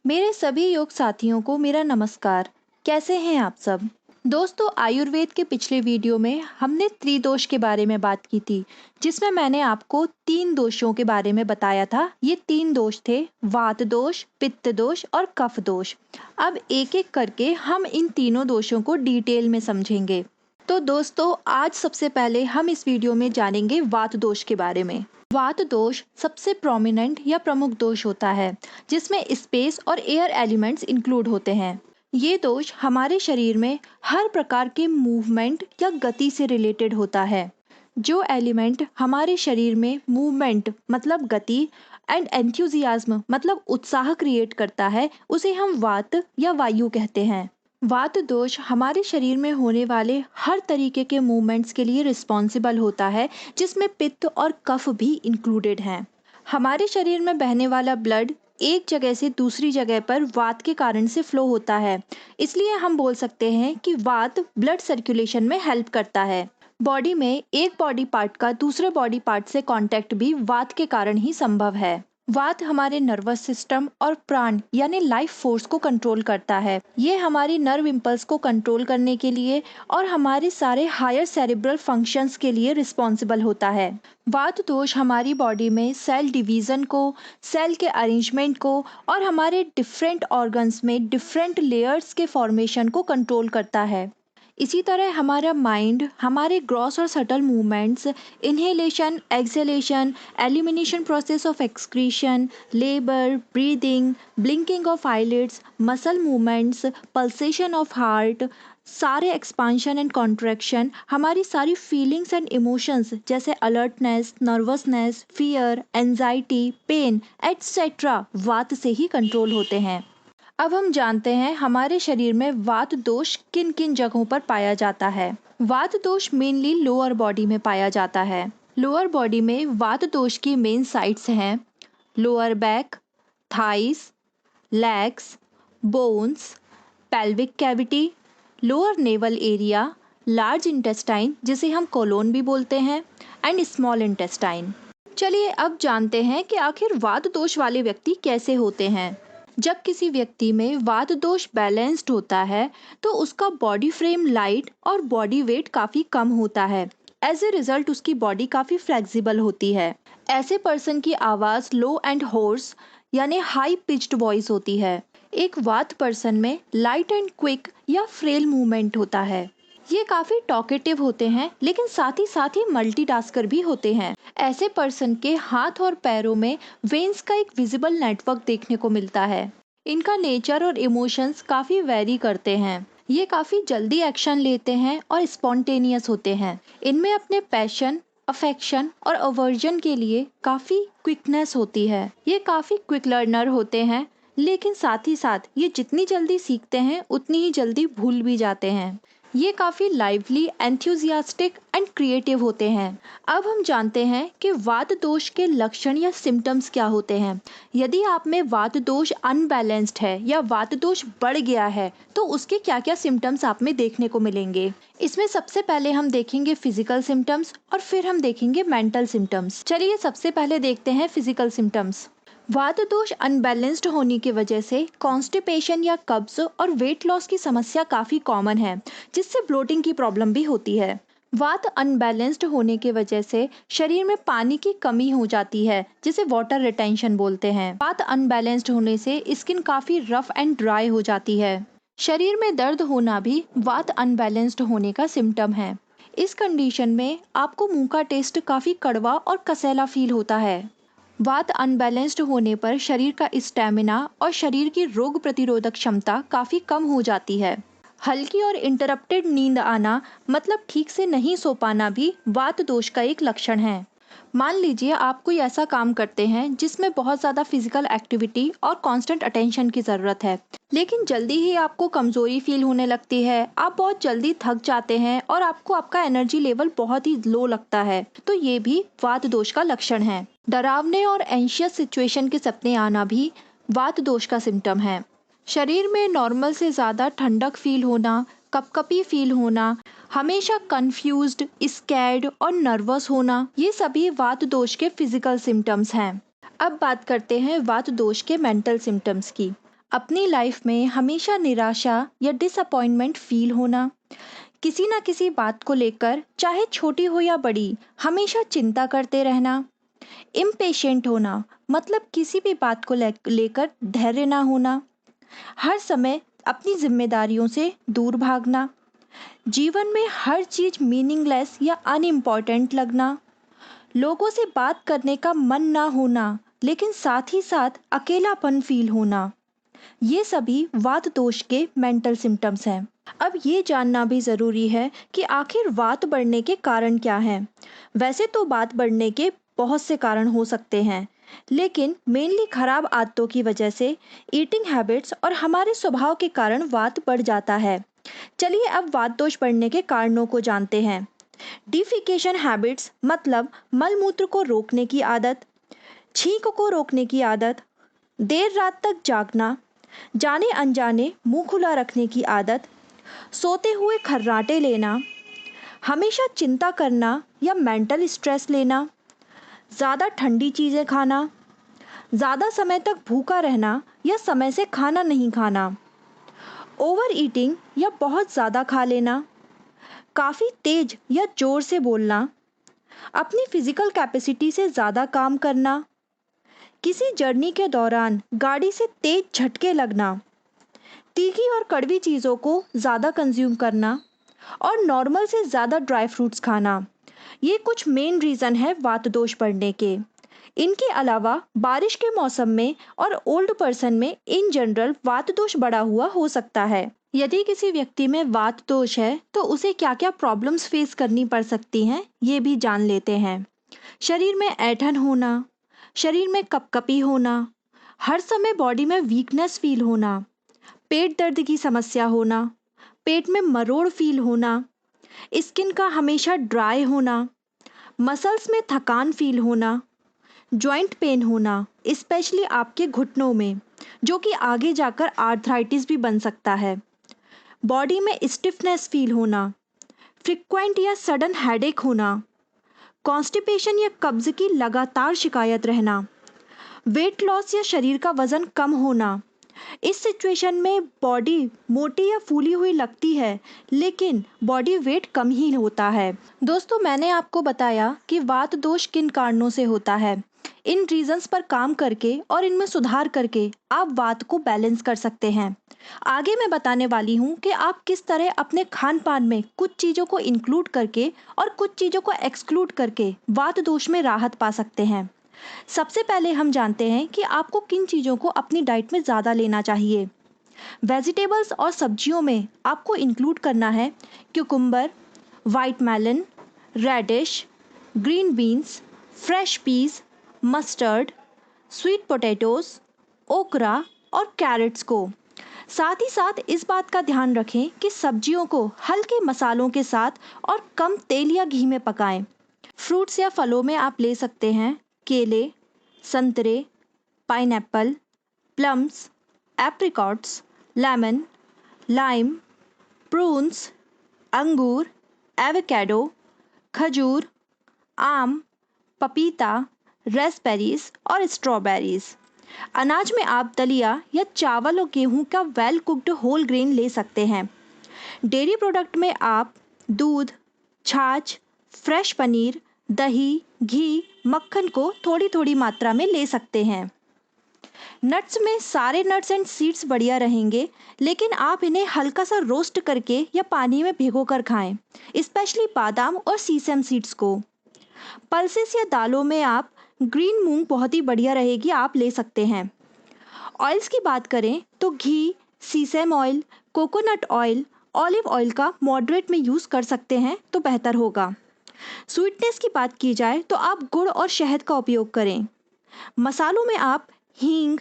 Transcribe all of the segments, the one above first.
मेरे सभी योग साथियों को मेरा नमस्कार। कैसे हैं आप सब? दोस्तों, आयुर्वेद के पिछले वीडियो में हमने त्रिदोष के बारे में बात की थी, जिसमें मैंने आपको 3 दोषों के बारे में बताया था। ये 3 दोष थे: वात दोष, पित्त दोष और कफ दोष। अब एक एक करके हम इन तीनों दोषों को डिटेल में समझेंगे। तो दोस्तों, आज सबसे पहले हम इस वीडियो में जानेंगे वात दोष के बारे में। वात दोष सबसे प्रोमिनेंट या प्रमुख दोष होता है, जिसमें स्पेस और एयर एलिमेंट्स इंक्लूड होते हैं। ये दोष हमारे शरीर में हर प्रकार के मूवमेंट या गति से रिलेटेड होता है। जो एलिमेंट हमारे शरीर में मूवमेंट मतलब गति एंड एंथुजियाज्म मतलब उत्साह क्रिएट करता है, उसे हम वात या वायु कहते हैं। वात दोष हमारे शरीर में होने वाले हर तरीके के मूवमेंट्स के लिए रिस्पॉन्सिबल होता है, जिसमें पित्त और कफ भी इंक्लूडेड हैं। हमारे शरीर में बहने वाला ब्लड एक जगह से दूसरी जगह पर वात के कारण से फ्लो होता है। इसलिए हम बोल सकते हैं कि वात ब्लड सर्कुलेशन में हेल्प करता है। बॉडी में एक बॉडी पार्ट का दूसरे बॉडी पार्ट से कांटेक्ट भी वात के कारण ही संभव है। वात हमारे नर्वस सिस्टम और प्राण यानी लाइफ फोर्स को कंट्रोल करता है। ये हमारी नर्व इम्पल्स को कंट्रोल करने के लिए और हमारे सारे हायर सेरेब्रल फंक्शंस के लिए रिस्पॉन्सिबल होता है। वात दोष हमारी बॉडी में सेल डिवीजन को, सेल के अरेंजमेंट को और हमारे डिफरेंट ऑर्गन्स में डिफरेंट लेयर्स के फॉर्मेशन को कंट्रोल करता है। इसी तरह हमारा माइंड हमारे ग्रॉस और subtle movements, inhalation, exhalation, elimination process of excretion, labour, breathing, blinking of eyelids, muscle movements, pulsation of heart, सारे एक्सपांशन एंड कॉन्ट्रैक्शन, हमारी सारी फीलिंग्स एंड इमोशंस जैसे alertness, nervousness, fear, anxiety, pain etcetera वात से ही control होते हैं। अब हम जानते हैं हमारे शरीर में वात दोष किन किन जगहों पर पाया जाता है। वात दोष मेनली लोअर बॉडी में पाया जाता है। लोअर बॉडी में वात दोष की मेन साइट्स हैं lower back, thighs, legs, bones, pelvic cavity, lower naval area, large intestine जिसे हम कोलोन भी बोलते हैं एंड स्मॉल इंटेस्टाइन। चलिए अब जानते हैं कि आखिर वात दोष वाले व्यक्ति कैसे होते हैं। जब किसी व्यक्ति में वात दोष बैलेंस्ड होता है तो उसका बॉडी फ्रेम लाइट और बॉडी वेट काफ़ी कम होता है। एज ए रिजल्ट उसकी बॉडी काफ़ी फ्लेक्सिबल होती है। ऐसे पर्सन की आवाज़ लो एंड होर्स यानी हाई पिच्ड वॉइस होती है। एक वात पर्सन में लाइट एंड क्विक या फ्रेल मूवमेंट होता है। ये काफ़ी टॉकेटिव होते हैं, लेकिन साथ ही मल्टीटास्कर भी होते हैं। ऐसे पर्सन के हाथ और पैरों में वेन्स का एक विजिबल नेटवर्क देखने को मिलता है। इनका नेचर और इमोशंस काफ़ी वेरी करते हैं। ये काफ़ी जल्दी एक्शन लेते हैं और स्पॉन्टेनियस होते हैं। इनमें अपने पैशन, अफेक्शन और अवर्जन के लिए काफ़ी क्विकनेस होती है। ये काफ़ी क्विक लर्नर होते हैं, लेकिन साथ ही साथ ये जितनी जल्दी सीखते हैं उतनी ही जल्दी भूल भी जाते हैं। ये काफ़ी लाइवली, एंथुजियास्टिक एंड क्रिएटिव होते हैं। अब हम जानते हैं कि वात दोष के लक्षण या सिम्टम्स क्या होते हैं। यदि आप में वात दोष अनबैलेंस्ड है या वात दोष बढ़ गया है तो उसके क्या क्या सिम्टम्स आप में देखने को मिलेंगे। इसमें सबसे पहले हम देखेंगे फिजिकल सिम्टम्स और फिर हम देखेंगे मेंटल सिम्टम्स। चलिए सबसे पहले देखते हैं फिजिकल सिम्टम्स। वात दोष अनबैलेंस्ड होने की वजह से कॉन्स्टिपेशन या कब्ज और वेट लॉस की समस्या काफ़ी कॉमन है, जिससे ब्लोटिंग की प्रॉब्लम भी होती है। वात अनबैलेंस्ड होने की वजह से शरीर में पानी की कमी हो जाती है, जिसे वाटर रिटेंशन बोलते हैं। वात अनबैलेंस्ड होने से स्किन काफ़ी रफ एंड ड्राई हो जाती है। शरीर में दर्द होना भी वात अनबैलेंस्ड होने का सिम्टम है। इस कंडीशन में आपको मुंह का टेस्ट काफ़ी कड़वा और कसैला फील होता है। वात अनबैलेंस्ड होने पर शरीर का स्टैमिना और शरीर की रोग प्रतिरोधक क्षमता काफ़ी कम हो जाती है। हल्की और इंटरप्टेड नींद आना मतलब ठीक से नहीं सो पाना भी वात दोष का एक लक्षण है। मान लीजिए आप कोई ऐसा काम करते हैं जिसमें बहुत ज़्यादा फिजिकल एक्टिविटी और कांस्टेंट अटेंशन की ज़रूरत है, लेकिन जल्दी ही आपको कमज़ोरी फील होने लगती है, आप बहुत जल्दी थक जाते हैं और आपको आपका एनर्जी लेवल बहुत ही लो लगता है, तो ये भी वात दोष का लक्षण है। डरावने और एंशियस सिचुएशन के सपने आना भी वात दोष का सिम्टम है। शरीर में नॉर्मल से ज़्यादा ठंडक फील होना, कपकपी फील होना, हमेशा कंफ्यूज्ड, स्कैर्ड और नर्वस होना, ये सभी वात दोष के फिजिकल सिम्टम्स हैं। अब बात करते हैं वात दोष के मेंटल सिम्टम्स की। अपनी लाइफ में हमेशा निराशा या डिसअपॉइंटमेंट फील होना, किसी ना किसी बात को लेकर चाहे छोटी हो या बड़ी हमेशा चिंता करते रहना, इम्पेशेंट होना मतलब किसी भी बात को लेकर धैर्य ना होना, हर समय अपनी जिम्मेदारियों से दूर भागना, जीवन में हर चीज मीनिंगलेस या अनइम्पॉर्टेंट लगना, लोगों से बात करने का मन ना होना लेकिन साथ ही साथ अकेलापन फील होना, ये सभी वात दोष के मेंटल सिम्टम्स हैं। अब ये जानना भी ज़रूरी है कि आखिर वात बढ़ने के कारण क्या हैं। वैसे तो वात बढ़ने के बहुत से कारण हो सकते हैं, लेकिन मेनली खराब आदतों की वजह से, ईटिंग हैबिट्स और हमारे स्वभाव के कारण वात बढ़ जाता है। चलिए अब वात दोष बढ़ने के कारणों को जानते हैं। डिफिकेशन हैबिट्स मतलब मल मूत्र को रोकने की आदत, छींक को रोकने की आदत, देर रात तक जागना, जाने अनजाने मुंह खुला रखने की आदत, सोते हुए खर्राटे लेना, हमेशा चिंता करना या मेंटल स्ट्रेस लेना, ज़्यादा ठंडी चीज़ें खाना, ज़्यादा समय तक भूखा रहना या समय से खाना नहीं खाना, ओवर ईटिंग या बहुत ज़्यादा खा लेना, काफ़ी तेज या ज़ोर से बोलना, अपनी फिजिकल कैपेसिटी से ज़्यादा काम करना, किसी जर्नी के दौरान गाड़ी से तेज झटके लगना, तीखी और कड़वी चीज़ों को ज़्यादा कंज्यूम करना और नॉर्मल से ज़्यादा ड्राई फ्रूट्स खाना, ये कुछ मेन रीज़न है वात दोष बढ़ने के। इनके अलावा बारिश के मौसम में और ओल्ड पर्सन में इन जनरल वात दोष बढ़ा हुआ हो सकता है। यदि किसी व्यक्ति में वात दोष है तो उसे क्या क्या प्रॉब्लम्स फेस करनी पड़ सकती हैं, ये भी जान लेते हैं। शरीर में ऐंठन होना, शरीर में कपकपी होना, हर समय बॉडी में वीकनेस फील होना, पेट दर्द की समस्या होना, पेट में मरोड़ फील होना, स्किन का हमेशा ड्राई होना, मसल्स में थकान फील होना, जॉइंट पेन होना स्पेशली आपके घुटनों में, जो कि आगे जाकर आर्थराइटिस भी बन सकता है, बॉडी में स्टिफनेस फील होना, फ्रिक्वेंट या सडन हेडेक होना, कॉन्स्टिपेशन या कब्ज की लगातार शिकायत रहना, वेट लॉस या शरीर का वजन कम होना। इस सिचुएशन में बॉडी मोटी या फूली हुई लगती है लेकिन बॉडी वेट कम ही होता है। दोस्तों, मैंने आपको बताया कि वात दोष किन कारणों से होता है। इन रीजंस पर काम करके और इनमें सुधार करके आप वात को बैलेंस कर सकते हैं। आगे मैं बताने वाली हूँ कि आप किस तरह अपने खान पान में कुछ चीज़ों को इंक्लूड करके और कुछ चीज़ों को एक्सक्लूड करके वात दोष में राहत पा सकते हैं। सबसे पहले हम जानते हैं कि आपको किन चीज़ों को अपनी डाइट में ज़्यादा लेना चाहिए। वेजिटेबल्स और सब्जियों में आपको इंक्लूड करना है cucumber, white melon, radish, green beans, fresh peas, mustard, sweet potatoes, okra और कैरेट्स को। साथ ही साथ इस बात का ध्यान रखें कि सब्जियों को हल्के मसालों के साथ और कम तेल या घी में पकाएं। फ्रूट्स या फलों में आप ले सकते हैं केले, संतरे, pineapple, plums, apricots, lemon, lime, prunes, अंगूर, एवोकेडो, खजूर, आम, पपीता, रेस्पबेरीज और स्ट्रॉबेरीज। अनाज में आप दलिया या चावल और गेहूं का वेल कुक्ड होल ग्रेन ले सकते हैं। डेयरी प्रोडक्ट में आप दूध, छाछ, फ्रेश पनीर, दही, घी, मक्खन को थोड़ी थोड़ी मात्रा में ले सकते हैं। नट्स में सारे नट्स एंड सीड्स बढ़िया रहेंगे, लेकिन आप इन्हें हल्का सा रोस्ट करके या पानी में भिगोकर खाएं, स्पेशली बादाम और सीसम सीड्स को। पल्सेस या दालों में आप ग्रीन मूंग बहुत ही बढ़िया रहेगी, आप ले सकते हैं। ऑयल्स की बात करें तो घी, sesame oil, coconut oil, olive oil का मॉडरेट में यूज़ कर सकते हैं तो बेहतर होगा। स्वीटनेस की बात की जाए तो आप गुड़ और शहद का उपयोग करें। मसालों में आप हींग,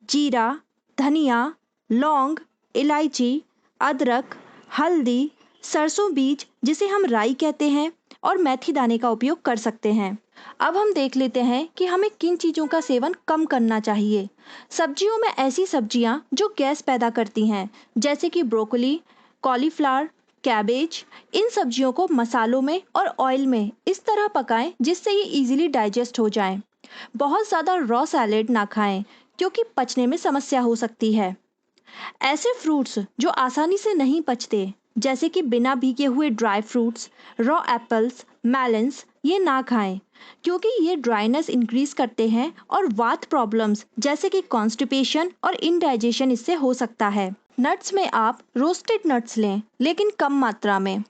जीरा, धनिया, लौंग, इलायची, अदरक, हल्दी, सरसों बीज जिसे हम राई कहते हैं और मेथी दाने का उपयोग कर सकते हैं। अब हम देख लेते हैं कि हमें किन चीज़ों का सेवन कम करना चाहिए। सब्जियों में ऐसी सब्जियां जो गैस पैदा करती हैं, जैसे कि ब्रोकली, कॉलीफ्लावर, कैबेज, इन सब्जियों को मसालों में और ऑयल में इस तरह पकाएं जिससे ये इजीली डाइजेस्ट हो जाएं। बहुत ज़्यादा रॉ सैलेड ना खाएं क्योंकि पचने में समस्या हो सकती है। ऐसे फ्रूट्स जो आसानी से नहीं पचते, जैसे कि बिना भीगे हुए dry fruits, raw apples, melons, ये ना खाएं, क्योंकि ये ड्राइनेस इंक्रीज करते हैं और वात प्रॉब्लम्स जैसे कि कॉन्स्टिपेशन और इनडाइजेशन इससे हो सकता है। नट्स में आप रोस्टेड नट्स लें, लेकिन कम मात्रा में।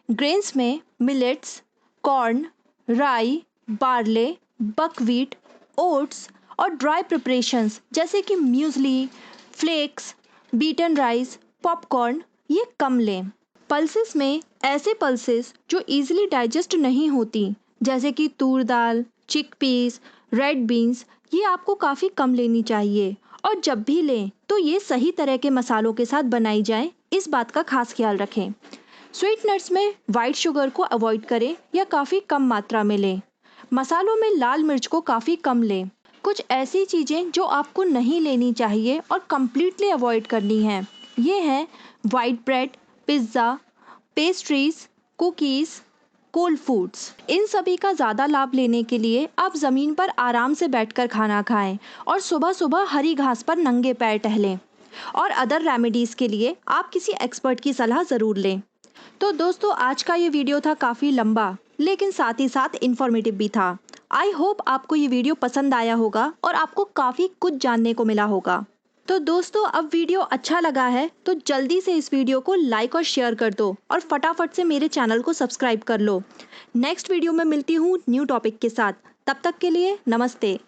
ग्रेन्स में millets, corn, rye, barley, buckwheat, oats और ड्राई प्रिपरेशंस जैसे कि muesli, flakes, beaten rice, popcorn, ये कम लें। पल्सेस में ऐसे पल्सेस जो इजीली डाइजेस्ट नहीं होती, जैसे कि तूर दाल, चिकपीस, रेड बीन्स, ये आपको काफ़ी कम लेनी चाहिए। और जब भी लें तो ये सही तरह के मसालों के साथ बनाई जाए, इस बात का खास ख्याल रखें। स्वीट नट्स में वाइट शुगर को अवॉइड करें या काफ़ी कम मात्रा में लें। मसालों में लाल मिर्च को काफ़ी कम लें। कुछ ऐसी चीज़ें जो आपको नहीं लेनी चाहिए और कम्प्लीटली अवॉइड करनी है, ये हैं white bread, pizza, pastries, cookies, cold foods. इन सभी का ज़्यादा लाभ लेने के लिए आप ज़मीन पर आराम से बैठकर खाना खाएं और सुबह सुबह हरी घास पर नंगे पैर टहलें। और अदर रेमेडीज़ के लिए आप किसी एक्सपर्ट की सलाह ज़रूर लें। तो दोस्तों, आज का ये वीडियो था काफ़ी लंबा, लेकिन साथ ही साथ इन्फॉर्मेटिव भी था। आई होप आपको ये वीडियो पसंद आया होगा और आपको काफ़ी कुछ जानने को मिला होगा। तो दोस्तों, अब वीडियो अच्छा लगा है तो जल्दी से इस वीडियो को लाइक और शेयर कर दो और फटाफट से मेरे चैनल को सब्सक्राइब कर लो। नेक्स्ट वीडियो में मिलती हूँ न्यू टॉपिक के साथ। तब तक के लिए नमस्ते।